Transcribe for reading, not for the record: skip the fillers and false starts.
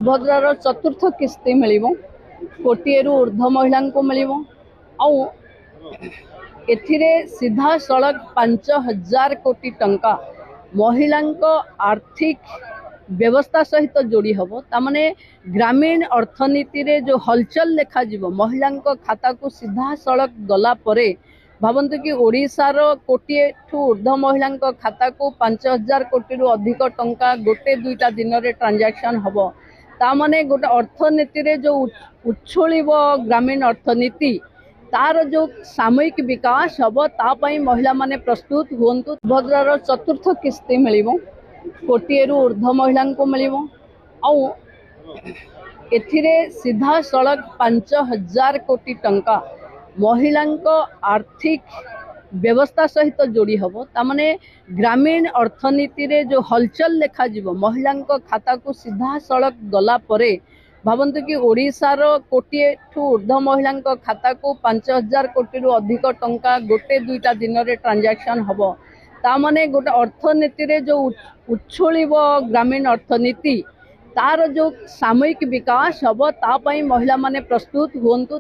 भद्रार चतुर्थ किस्ती मिल कोटिए रु ऊर्ध्व महिला को मिल एथिरे सीधा सड़क 5,000 कोटी टंका महिला आर्थिक व्यवस्था सहित जोड़ी हम तामने ग्रामीण अर्थनीति रे जो हलचल देखा महिला खाता को सीधा सड़क गला परे भावतु कि ओडिशार कोटिए ठू ऊर्ध्व महिला खाता को 5,000 कोटी रु अधिक टंका गोटे दुईटा दिन रे ट्रांजैक्शन हम तामने गोटे अर्थनीति रे जो उछोल ग्रामीण अर्थनीति तार जो सामयिक विकास हम तापाई महिला माने प्रस्तुत हुंतु। भद्रार चतुर्थ किस्ती मिल कोटिए रु ऊर्ध्व महिला को मिल एथिरे सीधा सड़क 5,000 कोटी टंका महिला आर्थिक व्यवस्था सहित जोड़ी हम तामने ग्रामीण अर्थनीति रे जो हलचल देखा महिला खाता को सीधा सड़क गला परे भावतु कि ओडिशार कोटिए ठू ऊर्ध्व महिला खाता को 5,000 कोटी रु अधिक टंका गोटे दुईटा दिन रे ट्रांजैक्शन हम तामने गोटे अर्थनीति रे जो उछोल ग्रामीण अर्थनीति तार जो सामयिक विकास हम तापाई महिला माने प्रस्तुत हुंतु।